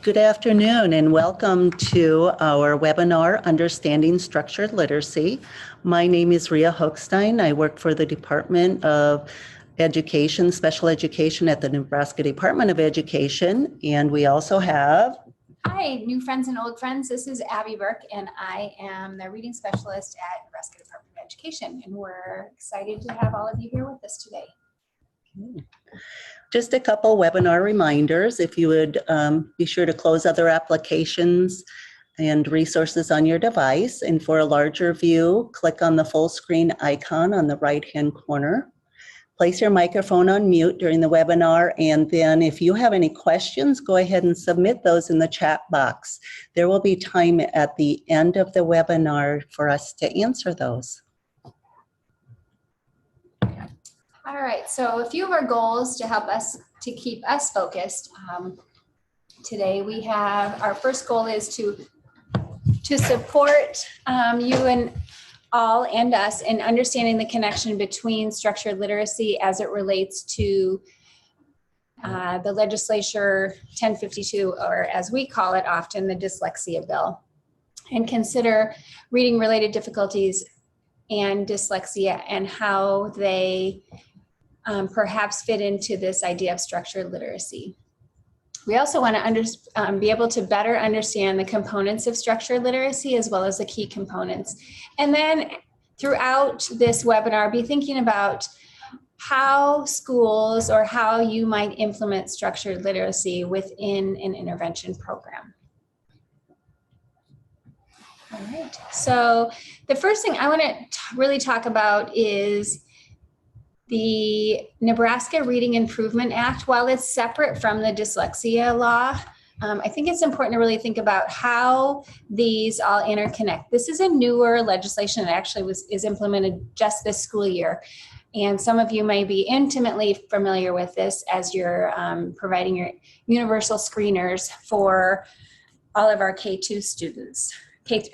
Good afternoon and welcome to our webinar, Understanding Structured Literacy. My name is Ria Hochstein. I work for the Department of Education, Special Education at the Nebraska Department of Education. And we also have... Hi, new friends and old friends. This is Abby Burke, and I am the reading specialist at Nebraska Department of Education. And we're excited to have all of you here with us today. Just a couple webinar reminders. If you would be sure to close other applications and resources on your device. And for a larger view, click on the full screen icon on the right-hand corner. Place your microphone on mute during the webinar, and then if you have any questions, go ahead and submit those in the chat box. There will be time at the end of the webinar for us to answer those. All right, so a few of our goals to help us to keep us focused. Today we have, our first goal is to support you and all and us in understanding the connection between structured literacy as it relates to the legislature 1052, or as we call it often, the dyslexia bill, and consider reading related difficulties and dyslexia and how they perhaps fit into this idea of structured literacy. We also want to be able to better understand the components of structured literacy as well as the key components. And then throughout this webinar, be thinking about how schools or how you might implement structured literacy within an intervention program. All right, so the first thing I want to really talk about is the Nebraska Reading Improvement Act. While it's separate from the dyslexia law, I think it's important to really think about how these all interconnect. This is a newer legislation that actually is implemented just this school year. And some of you may be intimately familiar with this as you're providing your universal screeners for all of our K2 students,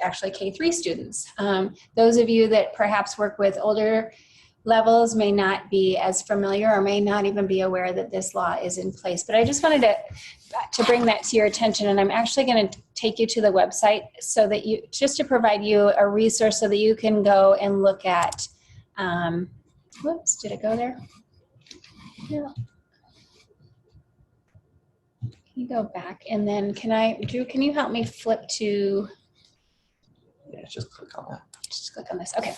actually K3 students. Those of you that perhaps work with older levels may not be as familiar or may not even be aware that this law is in place. But I just wanted to bring that to your attention, and I'm actually going to take you to the website so that you, just to provide you a resource so that you can go and look at, whoops, did it go there? No. Can you go back? And then Drew, can you help me flip to? Yeah, just click on that. Just click on this, okay.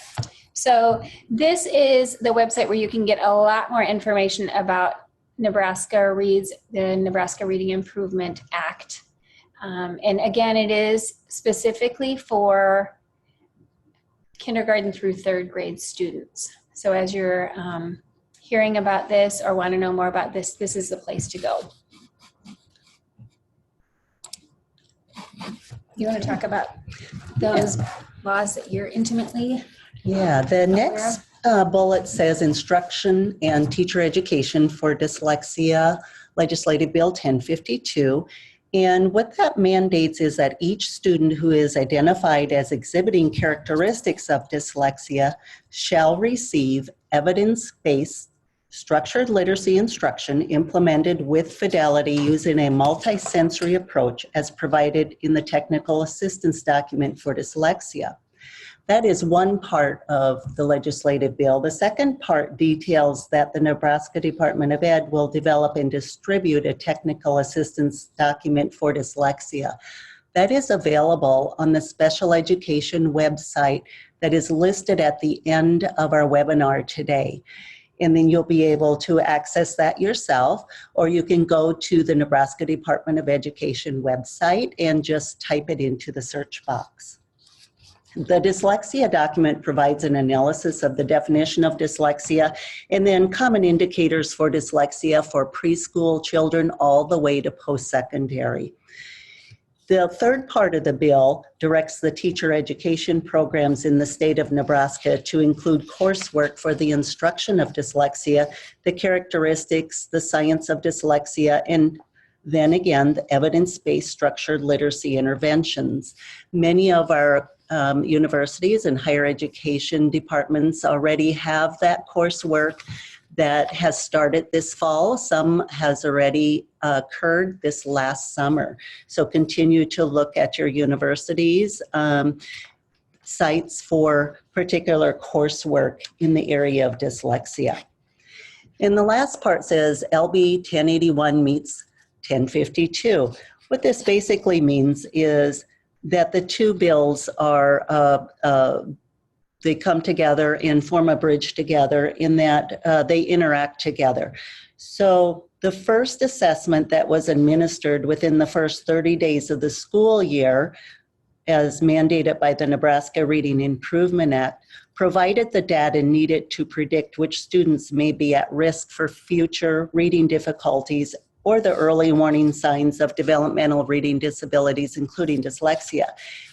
So this is the website where you can get a lot more information about Nebraska Reads, the Nebraska Reading Improvement Act. And again, it is specifically for kindergarten through third grade students. So as you're hearing about this or want to know more about this, this is the place to go. You want to talk about those laws that you're intimately... Yeah, the next bullet says Instruction and Teacher Education for Dyslexia, Legislative Bill 1052. And what that mandates is that each student who is identified as exhibiting characteristics of dyslexia shall receive evidence-based structured literacy instruction implemented with fidelity using a multisensory approach as provided in the Technical Assistance Document for Dyslexia. That is one part of the legislative bill. The second part details that the Nebraska Department of Ed will develop and distribute a technical assistance document for dyslexia. That is available on the special education website that is listed at the end of our webinar today. And then you'll be able to access that yourself, or you can go to the Nebraska Department of Education website and just type it into the search box. The dyslexia document provides an analysis of the definition of dyslexia and then common indicators for dyslexia for preschool children all the way to post-secondary. The third part of the bill directs the teacher education programs in the state of Nebraska to include coursework for the instruction of dyslexia, the characteristics, the science of dyslexia, and then again, the evidence-based structured literacy interventions. Many of our universities and higher education departments already have that coursework. that has started this fall. Some has already occurred this last summer. So continue to look at your universities' sites for particular coursework in the area of dyslexia. And the last part says LB 1081 meets 1052. What this basically means is that the two bills are they come together and form a bridge together in that they interact together. So the first assessment that was administered within the first 30 days of the school year, as mandated by the Nebraska Reading Improvement Act, provided the data needed to predict which students may be at risk for future reading difficulties or the early warning signs of developmental reading disabilities, including dyslexia.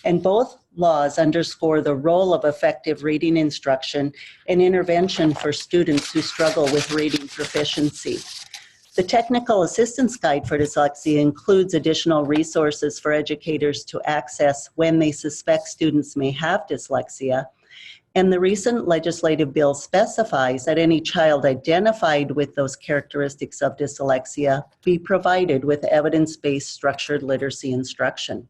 And both laws underscore the role of effective reading instruction and intervention for students who struggle with reading proficiency. The Technical Assistance Guide for Dyslexia includes additional resources for educators to access when they suspect students may have dyslexia. And the recent legislative bill specifies that any child identified with those characteristics of dyslexia be provided with evidence-based structured literacy instruction.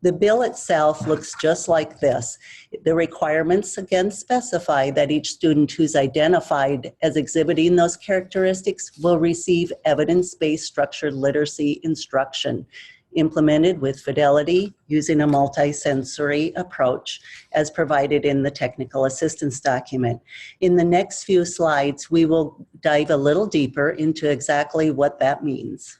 The bill itself looks just like this. The requirements again specify that each student who's identified as exhibiting those characteristics will receive evidence-based structured literacy instruction, implemented with fidelity using a multisensory approach as provided in the technical assistance document. In the next few slides, we will dive a little deeper into exactly what that means.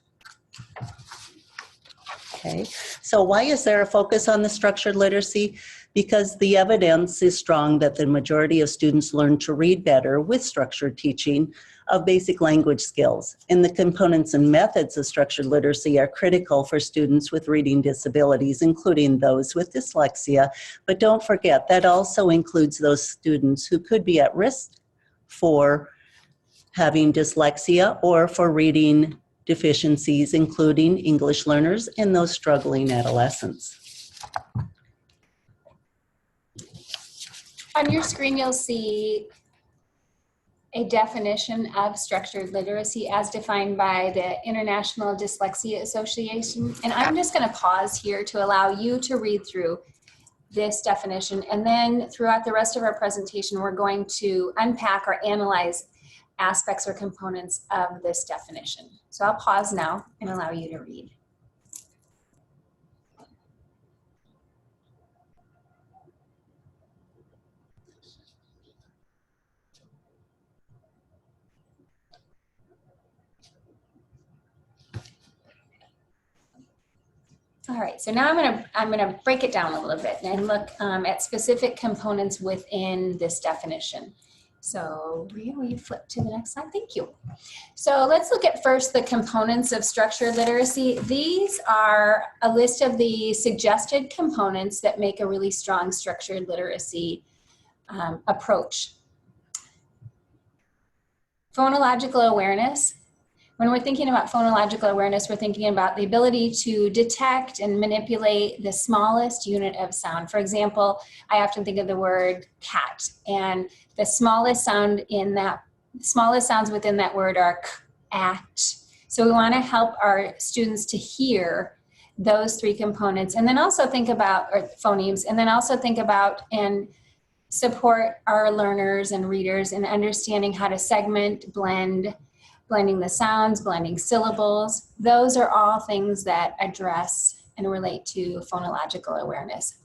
Okay, so why is there a focus on the structured literacy? Because the evidence is strong that the majority of students learn to read better with structured teaching of basic language skills. And the components and methods of structured literacy are critical for students with reading disabilities, including those with dyslexia. But don't forget, that also includes those students who could be at risk for having dyslexia or for reading deficiencies, including English learners and those struggling adolescents. On your screen, you'll see a definition of structured literacy as defined by the International Dyslexia Association. And I'm just going to pause here to allow you to read through this definition. And then throughout the rest of our presentation, we're going to unpack or analyze aspects or components of this definition. So I'll pause now and allow you to read. All right, so now I'm gonna break it down a little bit and look at specific components within this definition. So Rhea, will you flip to the next slide? Thank you. So let's look at first the components of structured literacy. These are a list of the suggested components that make a really strong structured literacy approach. Phonological awareness. When we're thinking about phonological awareness, we're thinking about the ability to detect and manipulate the smallest unit of sound. For example, I often think of the word cat, and the smallest sound in that, smallest sounds within that word are k, at. So we want to help our students to hear those three components, and then also think about, or phonemes, and then also think about and support our learners and readers in understanding how to segment, blending the sounds, blending syllables. Those are all things that address and relate to phonological awareness.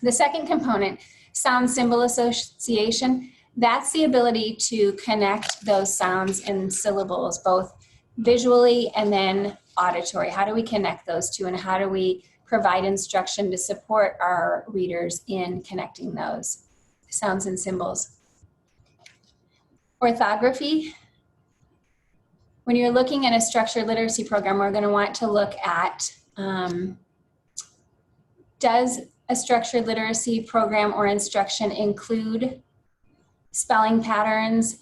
The second component, sound symbol association, that's the ability to connect those sounds and syllables, both visually and then auditory. How do we connect those two, and how do we provide instruction to support our readers in connecting those sounds and symbols? Orthography. When you're looking at a structured literacy program, we're going to want to look at, does a structured literacy program or instruction include spelling patterns,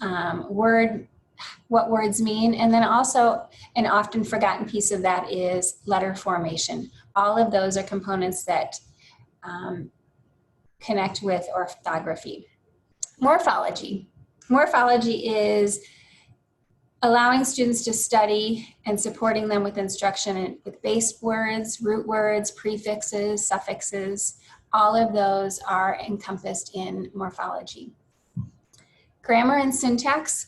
what words mean, and then also an often forgotten piece of that is letter formation. All of those are components that connect with orthography. Morphology. Morphology is allowing students to study and supporting them with instruction with base words, root words, prefixes, suffixes. All of those are encompassed in morphology. Grammar and syntax,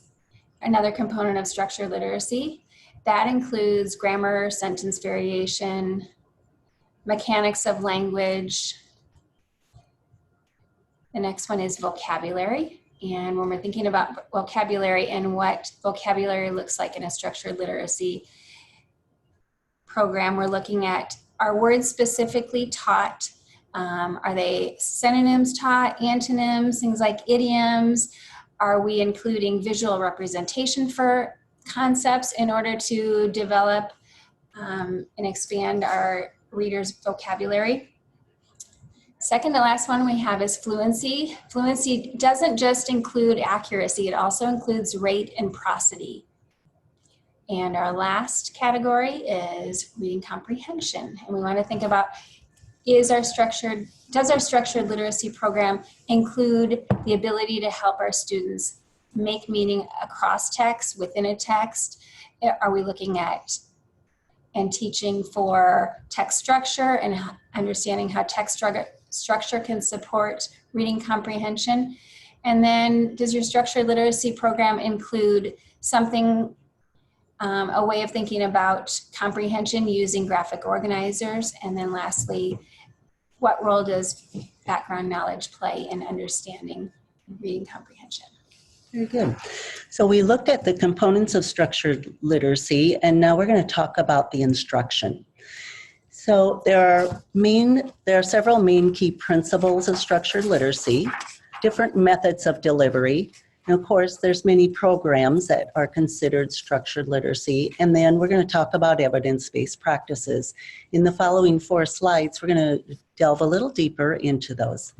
another component of structured literacy. That includes grammar, sentence variation, mechanics of language. The next one is vocabulary. And when we're thinking about vocabulary and what vocabulary looks like in a structured literacy program, we're looking at, are words specifically taught? Are they synonyms taught, antonyms, things like idioms? Are we including visual representation for concepts in order to develop and expand our readers' vocabulary? Second to last one we have is fluency. Fluency doesn't just include accuracy, it also includes rate and prosody. And our last category is reading comprehension. And we want to think about, does our structured literacy program include the ability to help our students make meaning across text, within a text? Are we looking at and teaching for text structure and understanding how text structure can support reading comprehension? And then does your structured literacy program include something, a way of thinking about comprehension using graphic organizers? And then lastly, what role does background knowledge play in understanding reading comprehension? Very good. So we looked at the components of structured literacy, and now we're going to talk about the instruction. So there are several main key principles of structured literacy, different methods of delivery, and of course there's many programs that are considered structured literacy, and then we're going to talk about evidence-based practices. In the following 4 slides, we're going to delve a little deeper into those.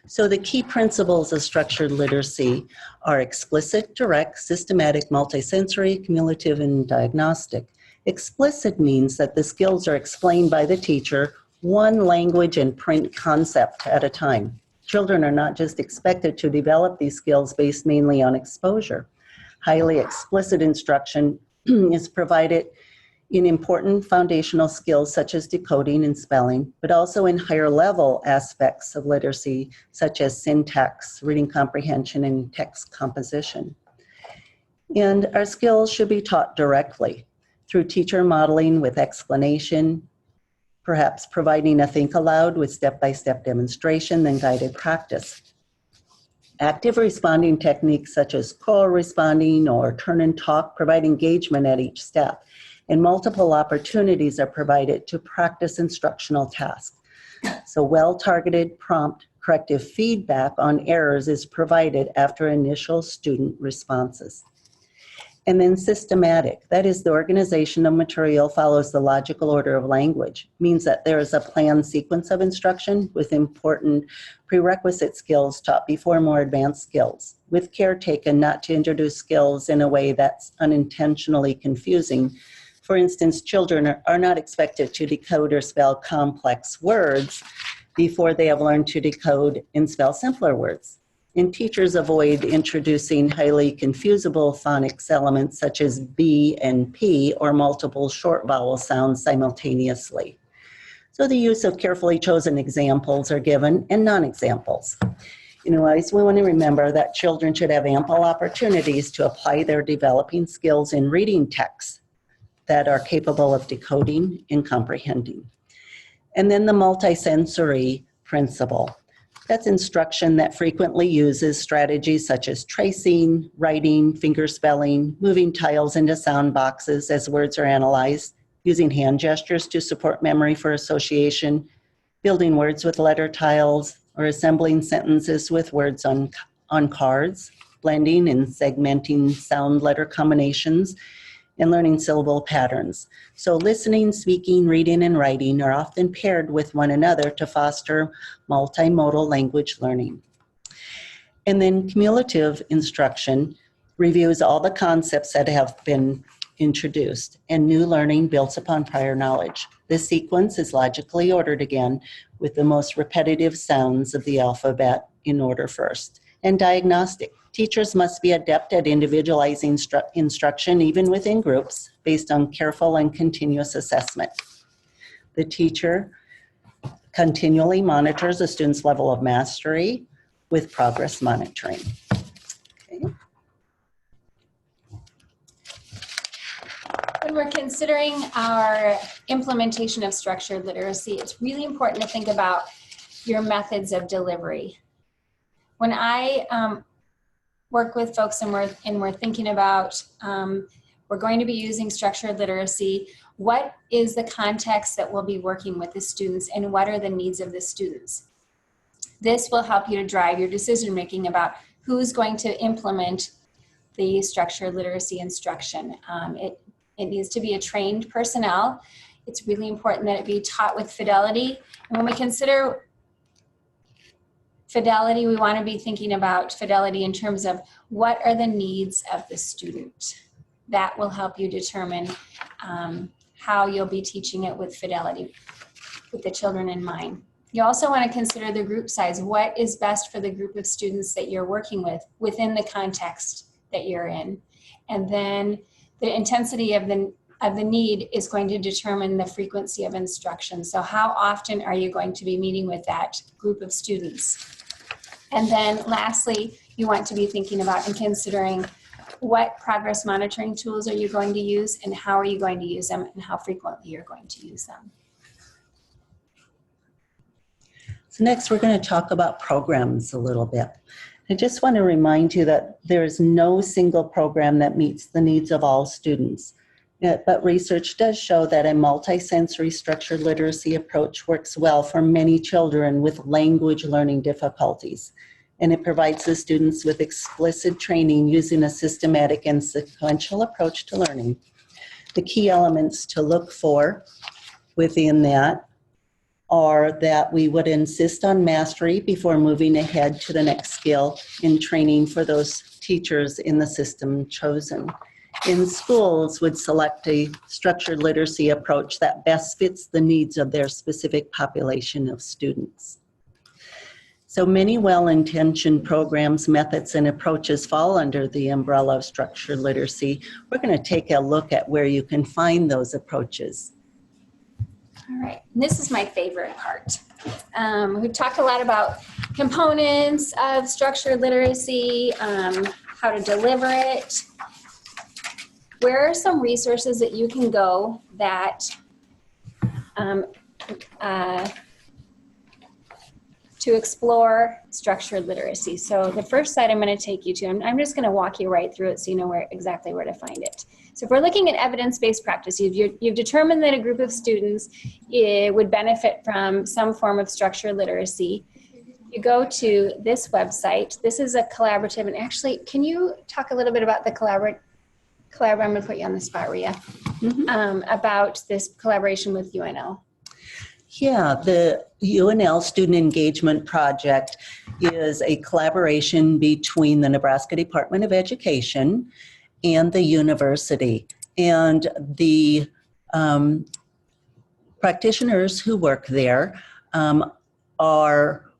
So the key principles of structured literacy are explicit, direct, systematic, multisensory, cumulative, and diagnostic. Explicit means that the skills are explained by the teacher, one language and print concept at a time. Children are not just expected to develop these skills based mainly on exposure. Highly explicit instruction is provided in important foundational skills such as decoding and spelling, but also in higher level aspects of literacy such as syntax, reading comprehension, and text composition. And our skills should be taught directly through teacher modeling with explanation, perhaps providing a think aloud with step-by-step demonstration, then guided practice. Active responding techniques such as co-responding or turn and talk provide engagement at each step, and multiple opportunities are provided to practice instructional tasks. So well-targeted prompt corrective feedback on errors is provided after initial student responses. And then systematic, that is, the organization of material follows the logical order of language, means that there is a planned sequence of instruction with important prerequisite skills taught before more advanced skills, with care taken not to introduce skills in a way that's unintentionally confusing. For instance, children are not expected to decode or spell complex words before they have learned to decode and spell simpler words. And teachers avoid introducing highly confusable phonics elements such as B and P or multiple short vowel sounds simultaneously. So the use of carefully chosen examples are given and non-examples. Anyways, we want to remember that children should have ample opportunities to apply their developing skills in reading texts that are capable of decoding and comprehending. And then the multisensory principle. That's instruction that frequently uses strategies such as tracing, writing, finger spelling, moving tiles into sound boxes as words are analyzed, using hand gestures to support memory for association, building words with letter tiles, or assembling sentences with words on cards, blending and segmenting sound letter combinations, and learning syllable patterns. So listening, speaking, reading, and writing are often paired with one another to foster multimodal language learning. And then cumulative instruction reviews all the concepts that have been introduced, and new learning builds upon prior knowledge. This sequence is logically ordered again with the most repetitive sounds of the alphabet in order first. And diagnostic Teachers must be adept at individualizing instruction, even within groups, based on careful and continuous assessment. The teacher continually monitors a student's level of mastery with progress monitoring. Okay. When we're considering our implementation of structured literacy, it's really important to think about your methods of delivery. When I work with folks and we're thinking about, we're going to be using structured literacy, what is the context that we'll be working with the students and what are the needs of the students? This will help you to drive your decision making about who's going to implement the structured literacy instruction. It needs to be a trained personnel. It's really important that it be taught with fidelity. And when we consider fidelity, we want to be thinking about fidelity in terms of what are the needs of the student. That will help you determine how you'll be teaching it with fidelity, with the children in mind. You also want to consider the group size. What is best for the group of students that you're working with within the context that you're in? And then the intensity of the need is going to determine the frequency of instruction. So how often are you going to be meeting with that group of students? And then lastly, you want to be thinking about and considering what progress monitoring tools are you going to use and how are you going to use them and how frequently you're going to use them. So next we're going to talk about programs a little bit. I just want to remind you that there is no single program that meets the needs of all students. But research does show that a multisensory structured literacy approach works well for many children with language learning difficulties. And it provides the students with explicit training using a systematic and sequential approach to learning. The key elements to look for within that are that we would insist on mastery before moving ahead to the next skill in training for those teachers in the system chosen. In schools, would select a structured literacy approach that best fits the needs of their specific population of students. So many well-intentioned programs, methods, and approaches fall under the umbrella of structured literacy. We're going to take a look at where you can find those approaches. All right, this is my favorite part. We've talked a lot about components of structured literacy, how to deliver it. Where are some resources that you can go that to explore structured literacy? So the first site I'm going to take you to, I'm just going to walk you right through it so you know exactly where to find it. So if we're looking at evidence-based practice, you've determined that a group of students would benefit from some form of structured literacy. You go to this website. This is a collaborative, and actually, can you talk a little bit about the collaborative? I'm going to put you on the spot, Ria, about this collaboration with UNL. Yeah, the UNL Student Engagement Project is a collaboration between the Nebraska Department of Education and the university. And the practitioners who work there are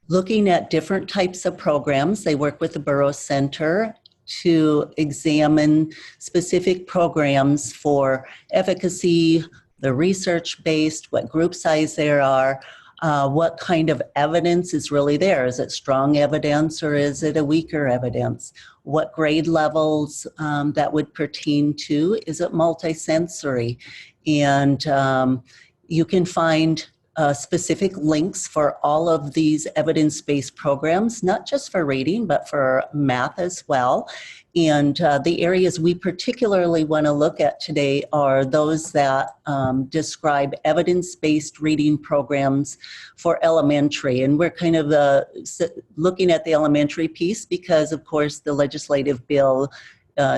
looking at different types of programs. They work with the Burroughs Center to examine specific programs for efficacy, the research-based, what group size there are, what kind of evidence is really there. Is it strong evidence or is it a weaker evidence? What grade levels that would pertain to? Is it multisensory? And you can find specific links for all of these evidence-based programs, not just for reading, but for math as well. And the areas we particularly want to look at today are those that describe evidence-based reading programs for elementary. And we're kind of looking at the elementary piece because, of course, the legislative bill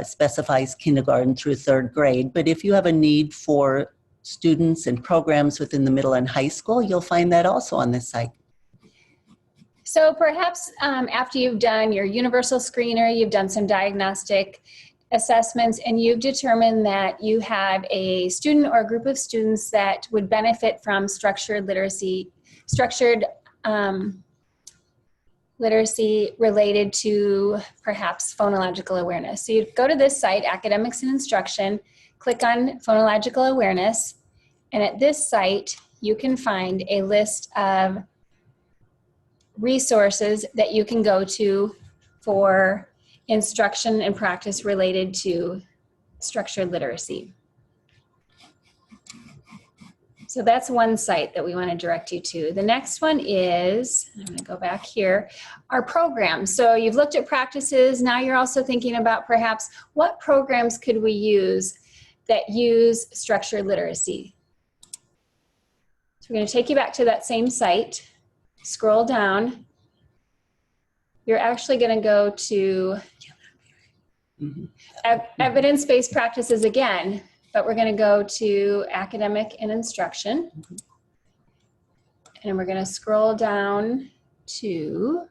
specifies kindergarten through third grade. But if you have a need for students and programs within the middle and high school, you'll find that also on this site. So perhaps after you've done your universal screener, you've done some diagnostic assessments, and you've determined that you have a student or a group of students that would benefit from structured literacy, structured literacy related to perhaps phonological awareness. So you go to this site, Academics and Instruction, click on phonological awareness, and at this site, you can find a list of resources that you can go to for instruction and practice related to structured literacy. So that's one site that we want to direct you to. The next one is, I'm going to go back here, our programs. So you've looked at practices. Now you're also thinking about perhaps what programs could we use that use structured literacy. So we're going to take you back to that same site. Scroll down. You're actually going to go to evidence-based practices again, but we're going to go to academic and instruction. And we're going to scroll down to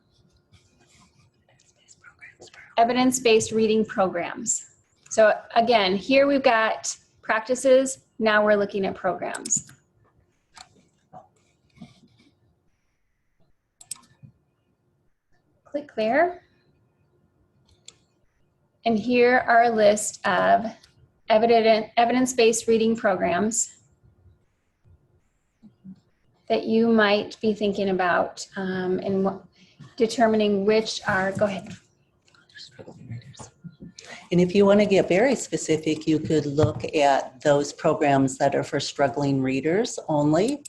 evidence-based reading programs. So again, here we've got practices. Now we're looking at programs. Click there. And here are a list of evidence-based reading programs that you might be thinking about and determining which are, go ahead. And if you want to get very specific, you could look at those programs that are for struggling readers only.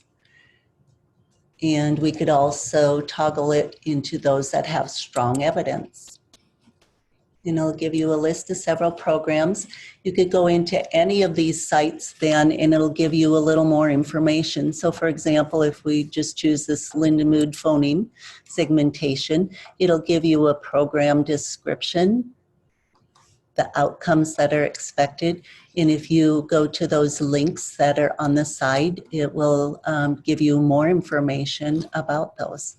And we could also toggle it into those that have strong evidence. And it'll give you a list of several programs. You could go into any of these sites then, and it'll give you a little more information. So for example, if we just choose this Lindenwood phoneme segmentation, it'll give you a program description, the outcomes that are expected. And if you go to those links that are on the side, it will give you more information about those.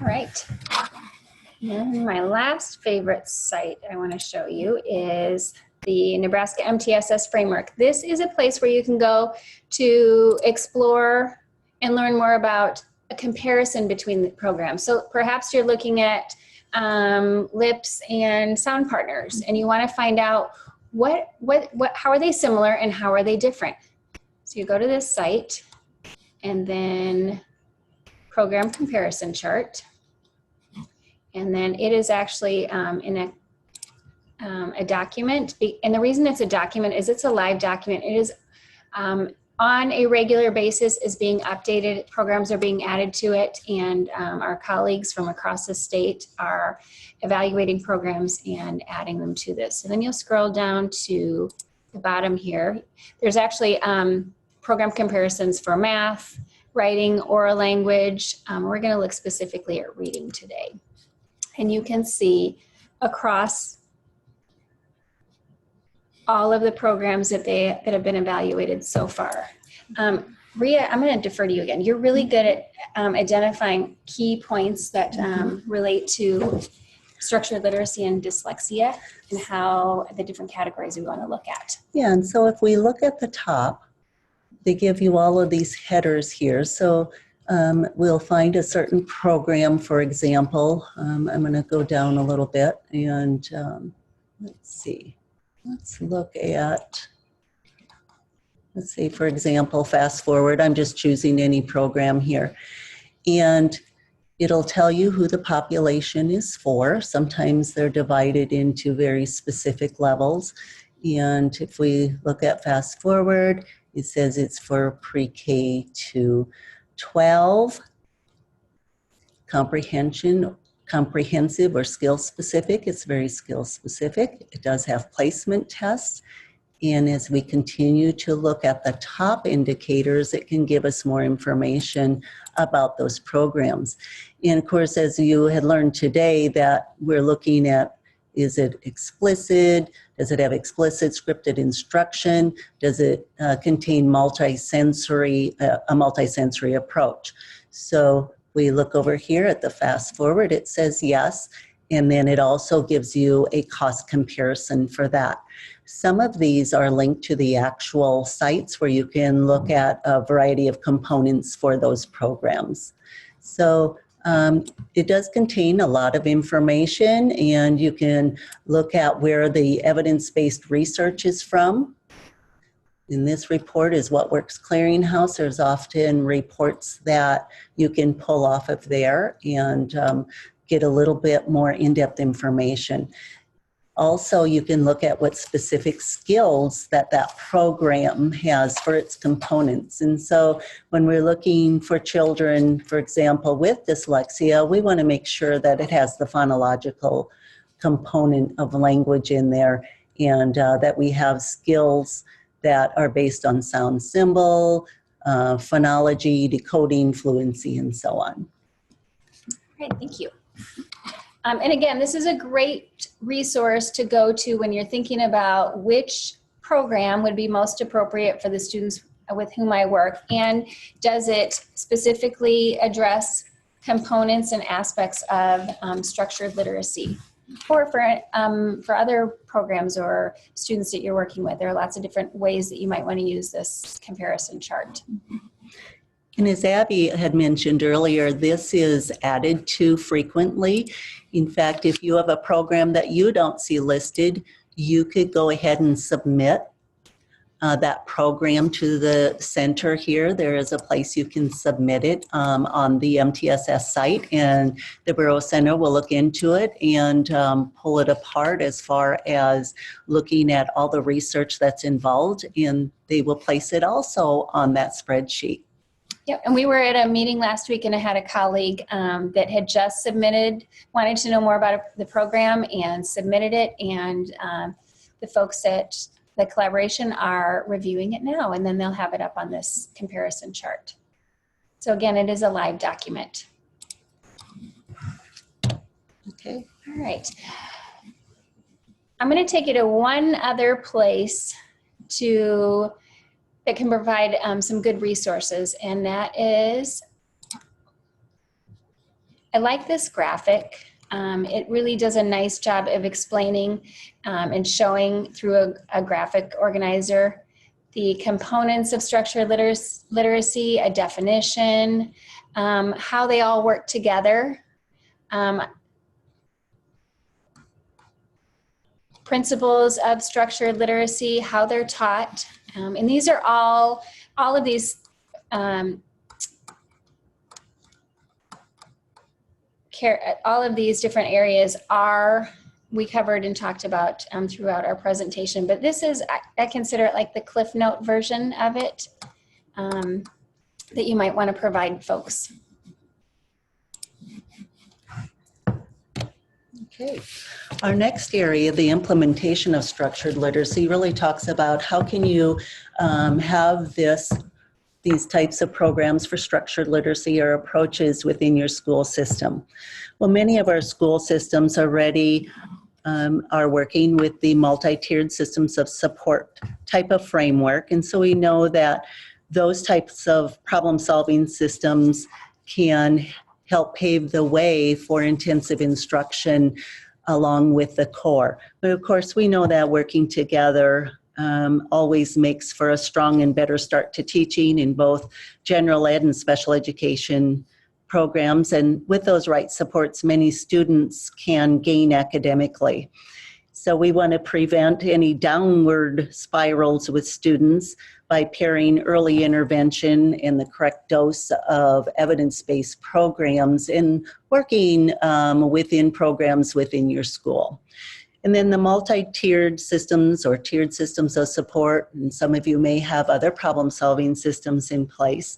All right. And my last favorite site I want to show you is the Nebraska MTSS framework. This is a place where you can go to explore and learn more about a comparison between the programs. So perhaps you're looking at LIPS and sound partners, and you want to find out how are they similar and how are they different. So you go to this site and then program comparison chart. And then it is actually in a document. And the reason it's a document is it's a live document. It is on a regular basis is being updated. Programs are being added to it. And our colleagues from across the state are evaluating programs and adding them to this. And then you'll scroll down to the bottom here. There's actually program comparisons for math, writing, oral language. We're going to look specifically at reading today. And you can see across all of the programs that have been evaluated so far. Rhea, I'm going to defer to you again. You're really good at identifying key points that relate to structured literacy and dyslexia and how the different categories we want to look at. Yeah, and so if we look at the top, they give you all of these headers here. So we'll find a certain program, for example. I'm going to go down a little bit and let's see. Let's look at, let's see, for example, fast forward. I'm just choosing any program here. And it'll tell you who the population is for. Sometimes they're divided into very specific levels. And if we look at fast forward, it says it's for pre-K to 12, comprehensive or skill specific. It's very skill specific. It does have placement tests. And as we continue to look at the top indicators, it can give us more information about those programs. And of course, as you had learned today, that we're looking at, is it explicit? Does it have explicit scripted instruction? Does it contain a multisensory approach? So we look over here at the fast forward, it says yes, and then it also gives you a cost comparison for that. Some of these are linked to the actual sites where you can look at a variety of components for those programs. So It does contain a lot of information, and you can look at where the evidence-based research is from. In this report is What Works Clearinghouse. There's often reports that you can pull off of there and get a little bit more in-depth information. Also, you can look at what specific skills that program has for its components. And so when we're looking for children, for example, with dyslexia, we want to make sure that it has the phonological component of language in there, and that we have skills that are based on sound symbol, phonology, decoding, fluency, and so on. Great, thank you. And again, this is a great resource to go to when you're thinking about which program would be most appropriate for the students with whom I work, and does it specifically address components and aspects of structured literacy. Or for other programs or students that you're working with, there are lots of different ways that you might want to use this comparison chart. And as Abby had mentioned earlier, this is added to frequently. In fact, if you have a program that you don't see listed, you could go ahead and submit that program to the center here. There is a place you can submit it on the MTSS site, and the Bureau Center will look into it and pull it apart as far as looking at all the research that's involved, and they will place it also on that spreadsheet. Yep, and we were at a meeting last week, and I had a colleague that had just submitted, wanted to know more about the program and submitted it, and the folks at the collaboration are reviewing it now, and then they'll have it up on this comparison chart. So again, it is a live document. Okay. All right. I'm going to take you to one other place that can provide some good resources, and that is, I like this graphic. It really does a nice job of explaining and showing through a graphic organizer the components of structured literacy, a definition, how they all work together, principles of structured literacy, how they're taught. And these are all of these all of these different areas we covered and talked about throughout our presentation, but this is, I consider it like the Cliff Note version of it that you might want to provide folks. Okay. Our next area, the implementation of structured literacy, really talks about how can you have these types of programs for structured literacy or approaches within your school system. Well, many of our school systems already are working with the multi-tiered systems of support type of framework. And so we know that those types of problem-solving systems can help pave the way for intensive instruction along with the core. But of course, we know that working together always makes for a strong and better start to teaching in both general ed and special education programs. And with those right supports, many students can gain academically. So we want to prevent any downward spirals with students by pairing early intervention and the correct dose of evidence-based programs and working within programs within your school. And then the multi-tiered systems or tiered systems of support, and some of you may have other problem-solving systems in place.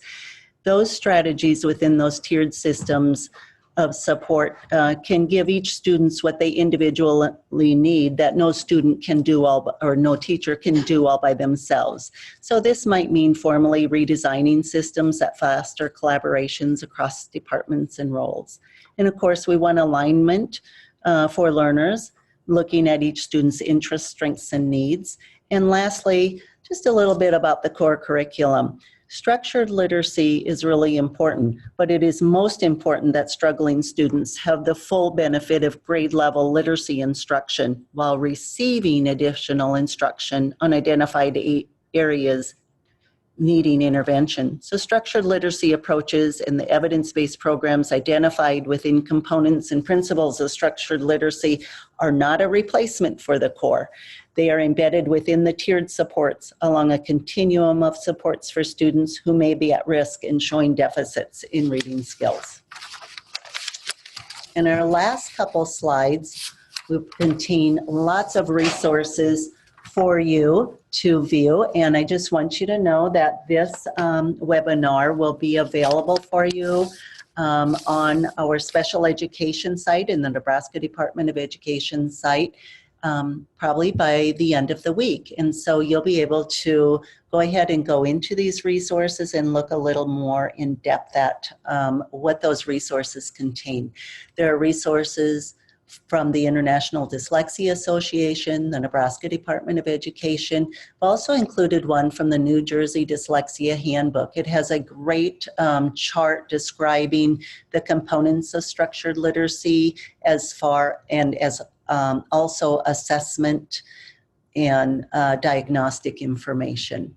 Those strategies within those tiered systems of support can give each student what they individually need that no student can do all, or no teacher can do all by themselves. So this might mean formally redesigning systems that foster collaborations across departments and roles. And of course, we want alignment for learners, looking at each student's interests, strengths, and needs. And lastly, just a little bit about the core curriculum. Structured literacy is really important, but it is most important that struggling students have the full benefit of grade level literacy instruction while receiving additional instruction on identified areas needing intervention. So structured literacy approaches and the evidence-based programs identified within components and principles of structured literacy are not a replacement for the core. They are embedded within the tiered supports along a continuum of supports for students who may be at risk in showing deficits in reading skills. And our last couple slides will contain lots of resources for you to view. And I just want you to know that this webinar will be available for you on our special education site in the Nebraska Department of Education site probably by the end of the week. And so you'll be able to go ahead and go into these resources and look a little more in depth at what those resources contain. There are resources from the International Dyslexia Association, the Nebraska Department of Education. I've also included one from the New Jersey Dyslexia Handbook. It has a great chart describing the components of structured literacy as far and as also assessment and diagnostic information.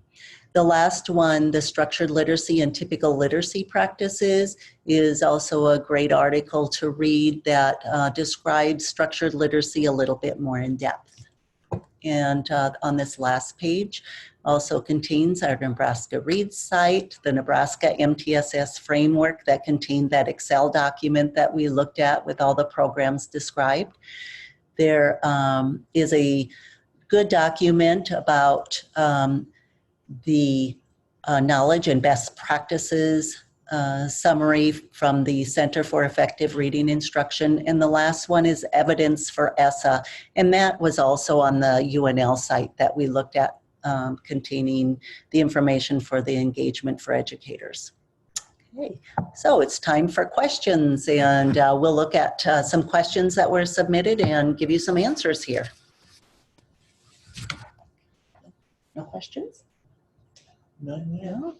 The last one, the structured literacy and typical literacy practices, is also a great article to read that describes structured literacy a little bit more in depth. And on this last page also contains our Nebraska Reads site, the Nebraska MTSS framework that contained that Excel document that we looked at with all the programs described. There is a good document about the knowledge and best practices summary from the Center for Effective Reading Instruction. And the last one is evidence for ESSA. And that was also on the UNL site that we looked at containing the information for the engagement for educators. Okay, so it's time for questions, and we'll look at some questions that were submitted and give you some answers here. No questions? No.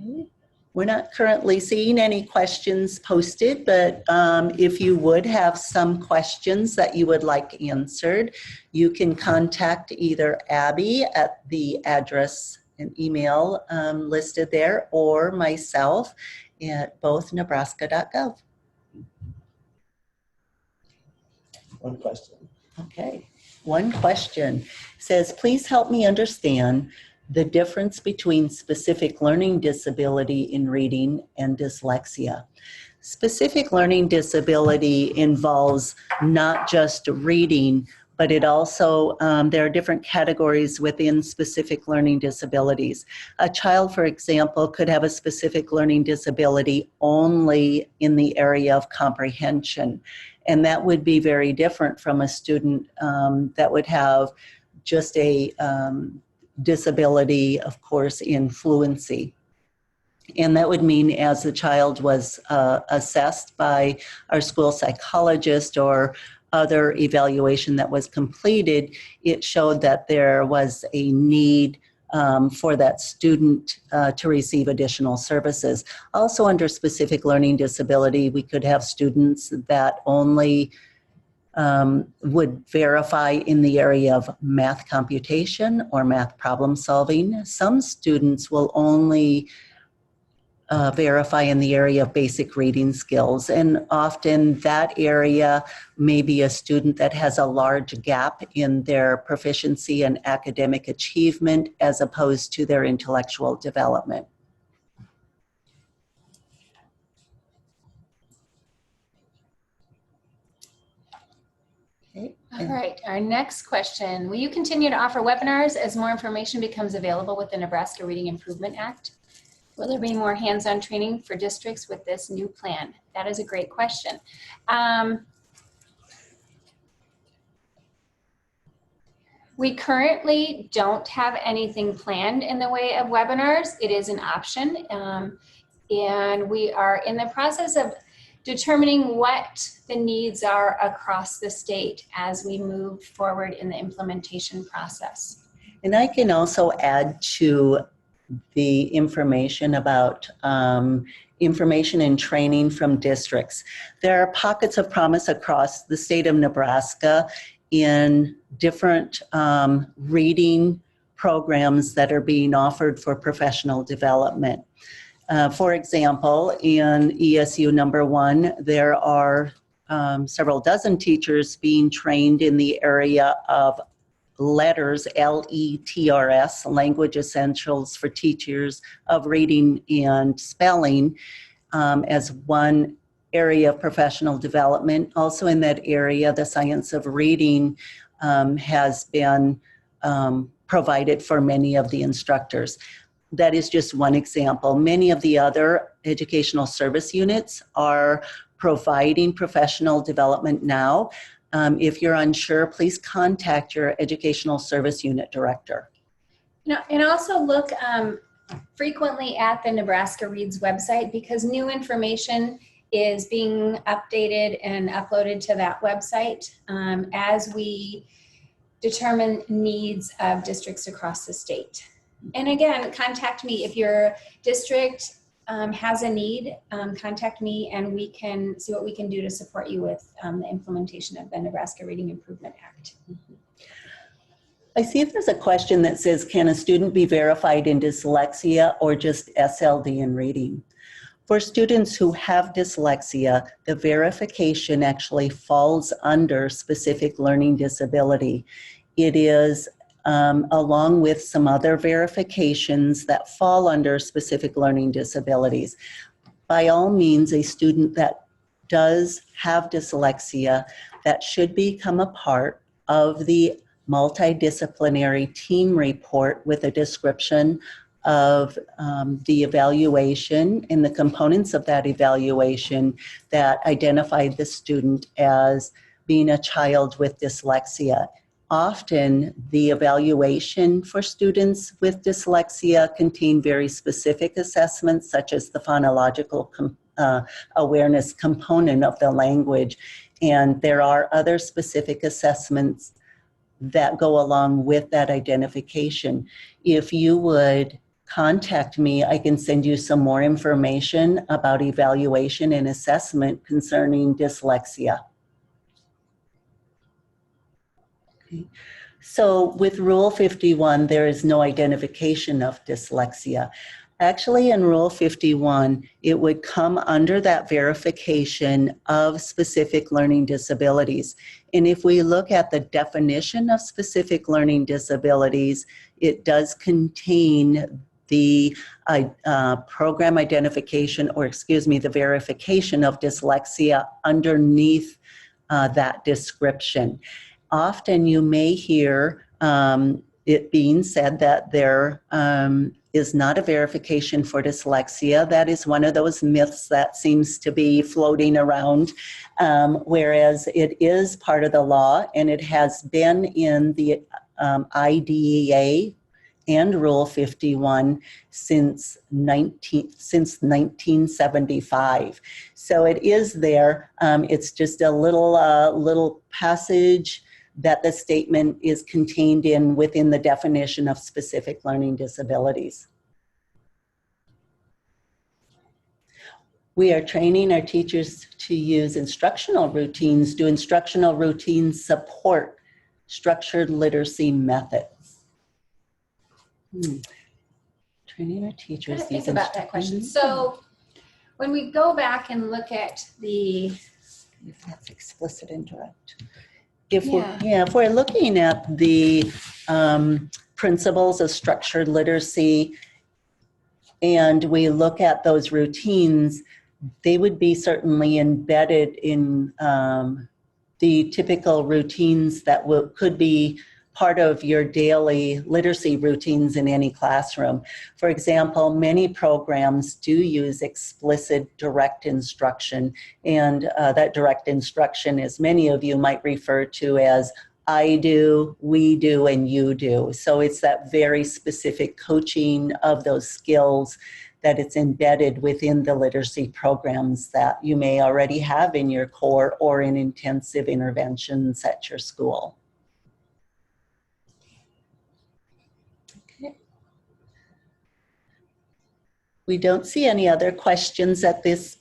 Okay. We're not currently seeing any questions posted, but if you would have some questions that you would like answered, you can contact either Abby at the address and email listed there, or myself at both nebraska.gov. One question. Okay, one question says, please help me understand the difference between specific learning disability in reading and dyslexia. Specific learning disability involves not just reading, but it also, there are different categories within specific learning disabilities. A child, for example, could have a specific learning disability only in the area of comprehension. And that would be very different from a student that would have just a disability, of course, in fluency. And that would mean as the child was assessed by our school psychologist or other evaluation that was completed, it showed that there was a need for that student to receive additional services. Also under specific learning disability, we could have students that only would verify in the area of math computation or math problem solving. Some students will only verify in the area of basic reading skills, and often that area may be a student that has a large gap in their proficiency and academic achievement as opposed to their intellectual development. Okay. All right, our next question. Will you continue to offer webinars as more information becomes available with the Nebraska Reading Improvement Act? Will there be more hands-on training for districts with this new plan? That is a great question. We currently don't have anything planned in the way of webinars. It is an option. And we are in the process of determining what the needs are across the state as we move forward in the implementation process. And I can also add to the information about information and training from districts. There are pockets of promise across the state of Nebraska in different reading programs that are being offered for professional development. For example, in ESU number 1, there are several dozen teachers being trained in the area of letters, LETRS, Language Essentials for Teachers of Reading and Spelling, as one area of professional development. Also in that area, the science of reading has been provided for many of the instructors. That is just one example. Many of the other educational service units are providing professional development now. If you're unsure, please contact your educational service unit director. And also look frequently at the Nebraska Reads website, because new information is being updated and uploaded to that website as we determine needs of districts across the state. And again, contact me if your district has a need. Contact me and we can see what we can do to support you with the implementation of the Nebraska Reading Improvement Act. I see if there's a question that says, can a student be verified in dyslexia or just SLD in reading? For students who have dyslexia, the verification actually falls under specific learning disability. It is along with some other verifications that fall under specific learning disabilities. By all means, a student that does have dyslexia, that should become a part of the multidisciplinary team report with a description of the evaluation and the components of that evaluation that identified the student as being a child with dyslexia. Often, the evaluation for students with dyslexia contain very specific assessments, such as the phonological awareness component of the language. And there are other specific assessments that go along with that identification. If you would contact me, I can send you some more information about evaluation and assessment concerning dyslexia. Okay. So with Rule 51, there is no identification of dyslexia. Actually, in Rule 51, it would come under that verification of specific learning disabilities. And if we look at the definition of specific learning disabilities, it does contain the program identification, or excuse me, the verification of dyslexia underneath that description. Often you may hear it being said that there is not a verification for dyslexia. That is one of those myths that seems to be floating around, whereas it is part of the law and it has been in the IDEA and Rule 51 since 1975. So it is there. It's just a little passage that the statement is contained in within the definition of specific learning disabilities. We are training our teachers to use instructional routines. Do instructional routines support structured literacy methods? Training our teachers. Think about that question. So when we go back and look at the, if that's explicit and direct. If we're looking at the principles of structured literacy and we look at those routines, they would be certainly embedded in the typical routines that could be part of your daily literacy routines in any classroom. For example, many programs do use explicit direct instruction, and that direct instruction, as many of you might refer to as I do, we do, and you do. So it's that very specific coaching of those skills that it's embedded within the literacy programs that you may already have in your core or in intensive interventions at your school. We don't see any other questions at this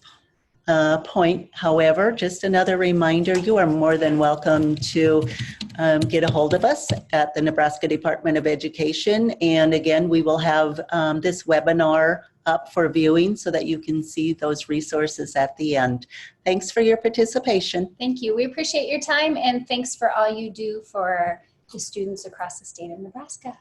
point. However, just another reminder, you are more than welcome to get a hold of us at the Nebraska Department of Education. And again, we will have this webinar up for viewing so that you can see those resources at the end. Thanks for your participation. Thank you. We appreciate your time, and thanks for all you do for the students across the state of Nebraska.